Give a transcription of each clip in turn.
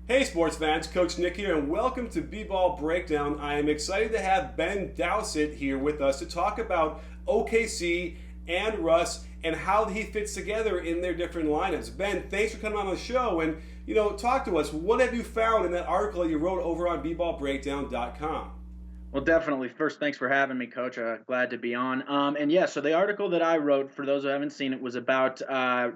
Hey sports fans, Coach Nick here, and welcome to BBallBreakdown. I am excited to have Ben Dowsett here with us to talk about OKC and Russ and how he fits together in their different lineups. Ben, thanks for coming on the show, and talk to us. What have you found in that article you wrote over on BBallBreakdown.com? Well, definitely. First, thanks for having me, Coach. Glad to be on. So the article that I wrote, for those who haven't seen it, was about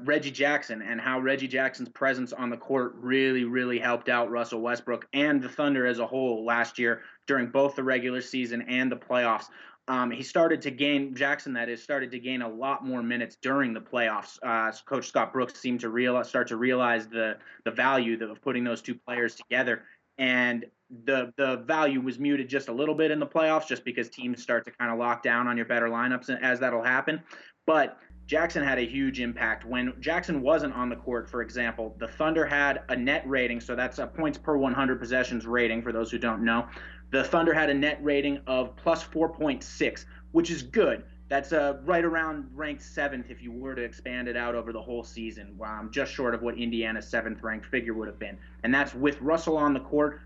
Reggie Jackson and how Reggie Jackson's presence on the court really helped out Russell Westbrook and the Thunder as a whole last year during both the regular season and the playoffs. Jackson started to gain a lot more minutes during the playoffs. Coach Scott Brooks seemed to start to realize the value of putting those two players together. And the value was muted just a little bit in the playoffs just because teams start to kind of lock down on your better lineups as that'll happen. But Jackson had a huge impact. When Jackson wasn't on the court, for example, the Thunder had a net rating, so that's a points per 100 possessions rating for those who don't know. The Thunder had a net rating of plus 4.6, which is good. That's right around ranked 7th if you were to expand it out over the whole season, just short of what Indiana's 7th ranked figure would have been. And that's with Russell on the court,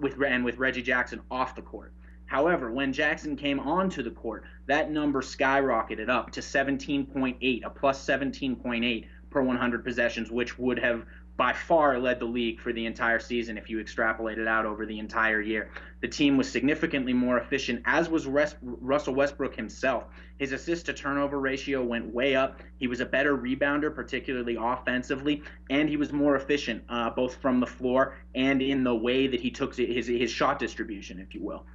with Reggie Jackson off the court. However, when Jackson came onto the court, that number skyrocketed up to 17.8, a plus 17.8 per 100 possessions, which would have by far led the league for the entire season if you extrapolate it out over the entire year. The team was significantly more efficient, as was Russell Westbrook himself. His assist-to-turnover ratio went way up. He was a better rebounder, particularly offensively, and he was more efficient, both from the floor and in the way that he took his shot distribution, if you will.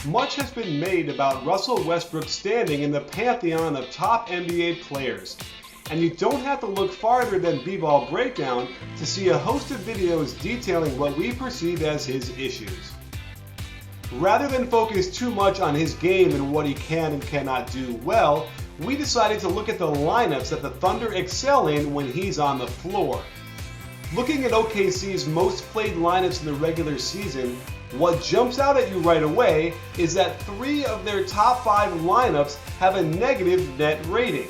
Much has been made about Russell Westbrook's standing in the pantheon of top NBA players. And you don't have to look farther than B-Ball Breakdown to see a host of videos detailing what we perceive as his issues. Rather than focus too much on his game and what he can and cannot do well, we decided to look at the lineups that the Thunder excel in when he's on the floor. Looking at OKC's most played lineups in the regular season, what jumps out at you right away is that 3 of their top 5 lineups have a negative net rating.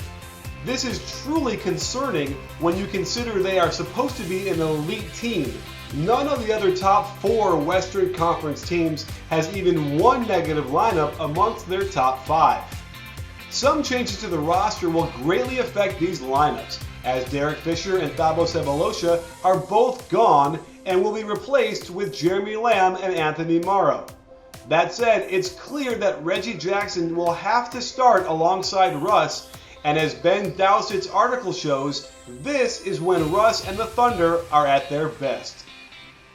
This is truly concerning when you consider they are supposed to be an elite team. None of the other top 4 Western Conference teams has even one negative lineup amongst their top 5. Some changes to the roster will greatly affect these lineups, as Derek Fisher and Thabo Sefolosha are both gone and will be replaced with Jeremy Lamb and Anthony Morrow. That said, it's clear that Reggie Jackson will have to start alongside Russ, and as Ben Dowsett's article shows, this is when Russ and the Thunder are at their best.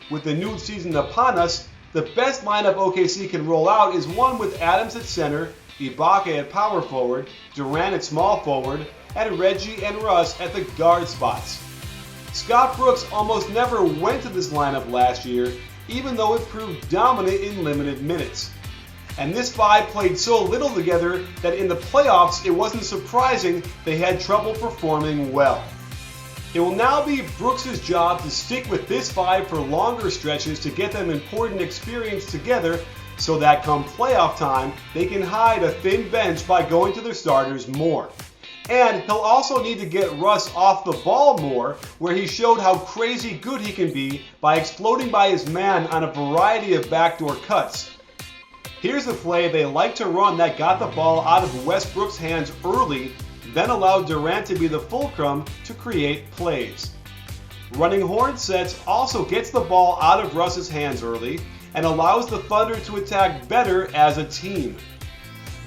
With the new season upon us, the best lineup OKC can roll out is one with Adams at center, Ibaka at power forward, Durant at small forward, and Reggie and Russ at the guard spots. Scott Brooks almost never went to this lineup last year, even though it proved dominant in limited minutes. And this 5 played so little together that in the playoffs it wasn't surprising they had trouble performing well. It will now be Brooks' job to stick with this 5 for longer stretches to get them important experience together so that come playoff time they can hide a thin bench by going to their starters more. And he'll also need to get Russ off the ball more, where he showed how crazy good he can be by exploding by his man on a variety of backdoor cuts. Here's a play they like to run that got the ball out of Westbrook's hands early, then allowed Durant to be the fulcrum to create plays. Running horn sets also gets the ball out of Russ's hands early and allows the Thunder to attack better as a team.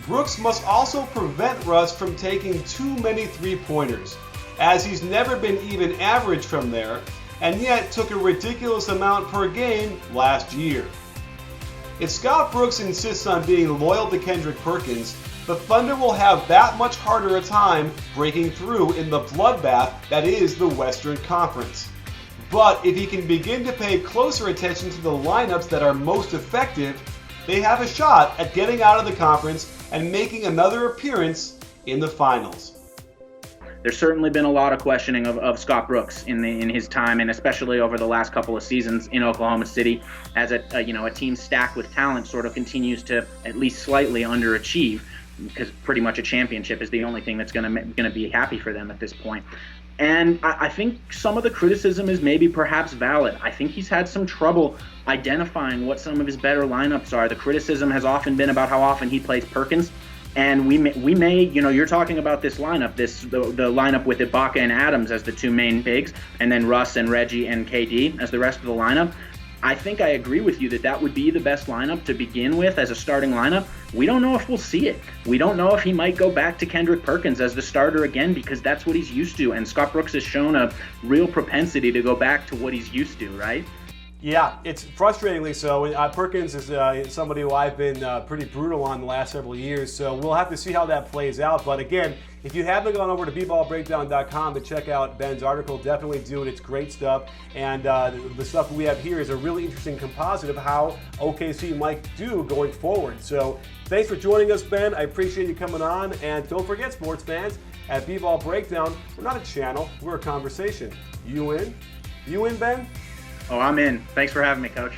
Brooks must also prevent Russ from taking too many three-pointers, as he's never been even average from there, and yet took a ridiculous amount per game last year. If Scott Brooks insists on being loyal to Kendrick Perkins, the Thunder will have that much harder a time breaking through in the bloodbath that is the Western Conference. But if he can begin to pay closer attention to the lineups that are most effective, they have a shot at getting out of the conference and making another appearance in the finals. There's certainly been a lot of questioning of Scott Brooks in his time, and especially over the last couple of seasons in Oklahoma City, as a team stacked with talent sort of continues to at least slightly underachieve. because pretty much a championship is the only thing that's going to be happy for them at this point. And I think some of the criticism is maybe perhaps valid. I think he's had some trouble identifying what some of his better lineups are. The criticism has often been about how often he plays Perkins. And we may, you're talking about this lineup, the lineup with Ibaka and Adams as the two main bigs, and then Russ and Reggie and KD as the rest of the lineup. I think I agree with you that would be the best lineup to begin with as a starting lineup. We don't know if we'll see it. We don't know if he might go back to Kendrick Perkins as the starter again, because that's what he's used to. And Scott Brooks has shown a real propensity to go back to what he's used to, right? Yeah, it's frustratingly so. Perkins is somebody who I've been pretty brutal on the last several years, so we'll have to see how that plays out. But again, if you haven't gone over to BBallBreakdown.com to check out Ben's article, definitely do it. It's great stuff. And the stuff we have here is a really interesting composite of how OKC might do going forward. So thanks for joining us, Ben. I appreciate you coming on. And don't forget, sports fans, at B-Ball Breakdown, we're not a channel, we're a conversation. You in? You in, Ben? Oh, I'm in. Thanks for having me, Coach.